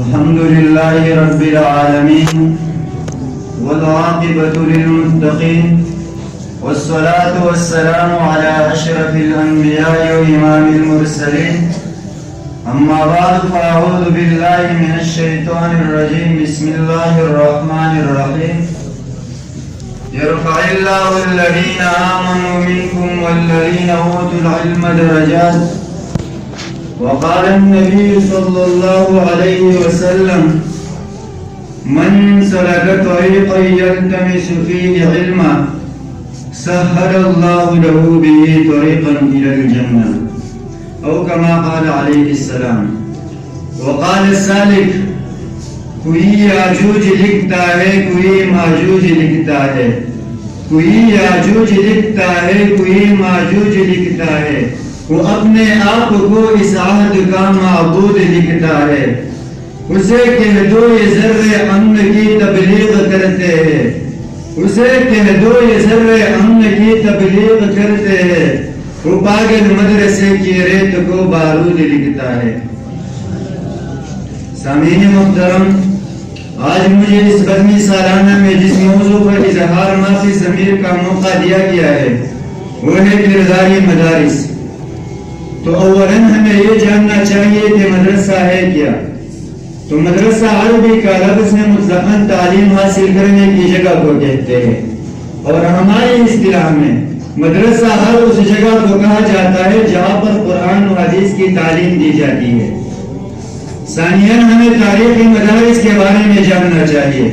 الحمد لله رب العالمين والعاقبة للمتقين والصلاة والسلام على أشرف الأنبياء وإمام المرسلين أما بعد فأعوذ بالله من الشيطان الرجيم بسم الله الرحمن الرحيم يرفع الله الذين آمنوا منكم والذين أوتوا العلم درجات وقال النبي صلى الله عليه وسلم من سلك طريقا يلتمس فيه علما سهل الله له به طريقا إلى الجنة أو كما قال عليه السلام. وقال السالك کوئی یاجوج لکھتا ہے کوئی ماجوج لکھتا ہے کوئی یاجوج لکھتا ہے کوئی ماجوج لکھتا ہے وہ اپنے آپ کو اس عہد کا معبود لکھتا ہے اسے کہہ دو یہ ذرے امن کی تبلیغ کرتے ہیں اسے کہہ دو یہ ذرے امن کی تبلیغ کرتے ہیں وہ پاگل مدرسے کی ریت کو بارود لکھتا ہے. سامعین محترم، آج مجھے اس بزمی سالانہ میں جس موضوع پر اظہار معافی ضمیر کا موقع دیا گیا ہے وہ ہے کرداری مدارس. تو اولاً ہمیں یہ جاننا چاہیے کہ مدرسہ ہے کیا. تو مدرسہ عربی کا لفظ میں مطلقاً تعلیم حاصل کرنے کی جگہ کو کہتے ہیں اور ہماری اصطلاح میں مدرسہ ہر اس جگہ کو کہا جاتا ہے جہاں پر قرآن و حدیث کی تعلیم دی جاتی ہے. ثانیاً ہمیں تاریخی مدارس کے بارے میں جاننا چاہیے.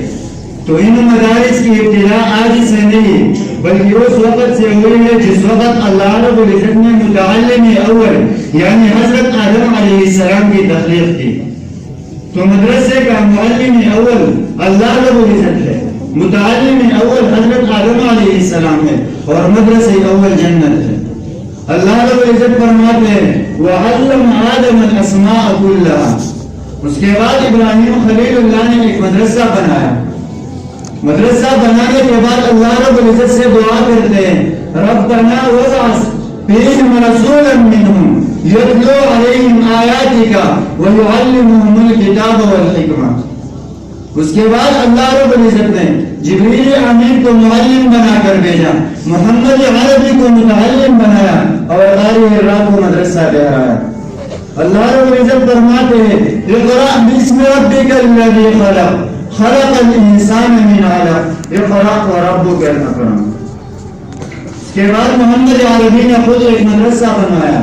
تو ان مدارس کی ابتدا آج سے نہیں بلکہ اس وقت سے ہوئی ہے جس وقت اللہ رب العزت نے متعلم اول یعنی حضرت آدم علیہ السلام کی تخلیق کی. تو مدرسے کا معلم اول اللہ رب العزت ہے، متعلم اول حضرت آدم علیہ السلام ہے اور مدرسے اول جنت ہے. اللہ رب العزت فرماتے ہیں وَعَلَّمَ آدَمَ الْأَسْمَاءَ كُلَّهَا. اس کے بعد ابراہیم خلیل اللہ نے ایک مدرسہ بنایا. مدرسہ بنانے کے بعد اللہ رب العزت سے دعا کرتے ہیں ربنا وابعث فیہم رسولا منہم یتلو علیہم آیاتک ویعلمہم الکتاب والحکمہ. اس کے بعد اللہ رب العزت نے جبریل امین کو معلم بنا کر بھیجا، محمد عربی کو متعلم بنایا اور قاری الراء کو مدرسہ ٹھہرایا. اللہ رب العزت فرماتے ہیں اقرأ باسم ربک الذی خلق خلق الانسان من علق اقرأ وربک الاکرم. اس کے بعد محمد عربی نے خود ایک مدرسہ بنایا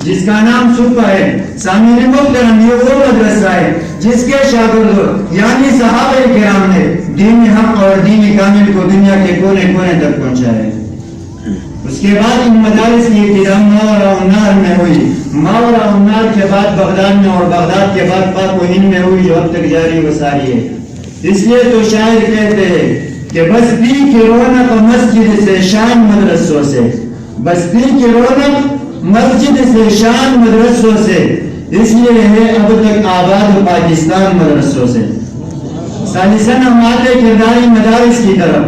جس کا نام صوفہ ہے. سامعین محترم، یہ وہ مدرسہ ہے جس کے شاگرد یعنی صحابہ کرام نے دین حق اور دین کامل کو دنیا کے کونے کونے تک پہنچایا. اس کے بعد ان مدارس کی ابتدا ماورا النہر میں ہوئی، ماورا النہر کے بعد بغداد میں اور بغداد کے بعد پاک و ہند میں ہوئی جو اب تک جاری و ساری ہے. اس لیے تو شاعر کہتے ہیں کہ بستی کی رونق مسجد سے شان مدرسوں سے، بستی کی رونق مسجد سے شان مدرسوں سے، اس لیے ہے اب تک آباد پاکستان مدرسوں سے. ثالثاً ہم آتے کرداری مدارس کی طرف.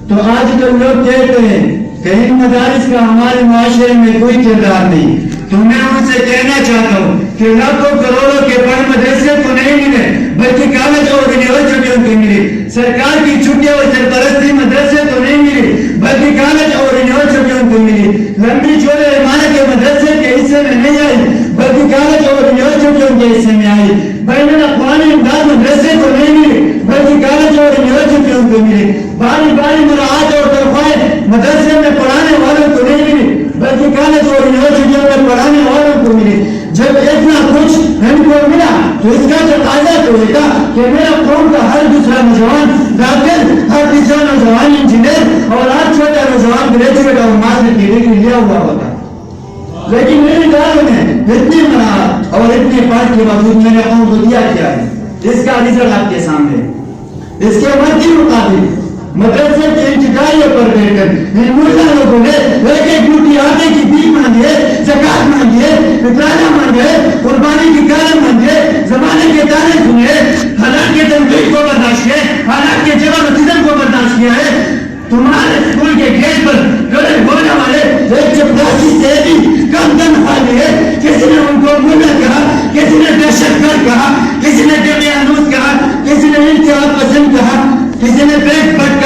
تو آج کل لوگ کہتے ہیں کہ ان مدارس کا ہمارے معاشرے میں کوئی کردار نہیں. تو میں ان سے کہنا چاہتا ہوں کہ لاکھوں کروڑوں کے بڑے مدرسے تو نہیں ملے بلکہ کالج اور یونیورسٹیوں کو ملی. سرکار کی چھٹیاں اور سرپرستی مدرسے تو نہیں ملی بلکہ کالج اور یونیورسٹیوں کو ملی. لمبی چوڑے عمارت کے مدرسے کے حصے میں نہیں آئی بلکہ کالج اور یونیورسٹیوں کے حصے میں آئی. بین الاقوامی امداد مدرسے کو نہیں ملی بلکہ کالج اور یونیورسٹیوں کو ملی. باری باری مراعات اور تنخواہیں مدرسے میں پڑھانے والوں کو نہیں ملی بلکہ کالج اور یونیورسٹیوں میں پڑھانے والوں کو ملی. جب اتنا کچھ ہم کو ملا تو اس کا تقاضا تو ہوگا کہ میرا قوم کا ہر دوسرا نوجوان ڈاکٹر، ہر تیسرا نوجوان انجینئر اور ہر چھوٹا نوجوان گریجویٹ اور ماسٹر کی ڈگری لیا ہوا ہوتا. لیکن میری داروں نے اتنی مراعات اور اتنے پاٹ کے باوجود میرے قوم کو دیا کیا ہے اس کا رزلٹ آپ کے سامنے. اس کے بعد کی مقابل مدرسے کے انتقالیوں پر بیٹھ کر ان ملا لوگوں نے ایک ایک موٹی آٹے کی بھیک مانگی ہے، زکات مانگی ہے، فطرانہ مانگے، قربانی کی کارن مانگے، زمانے کے تانے سنے، حالات کے تنقید کو برداشت کیے، حالات کے جبروتزم کو برداشت کیا ہے. تمہارے اسکول کے گیٹ پر کھڑے ہونے والے ایک چپراسی سے بھی کم تنخواہ لیے، کسی نے ان کو ملا کہا، کسی نے دہشت گرد کہا، کسی نے کسی نے پیٹ پھٹ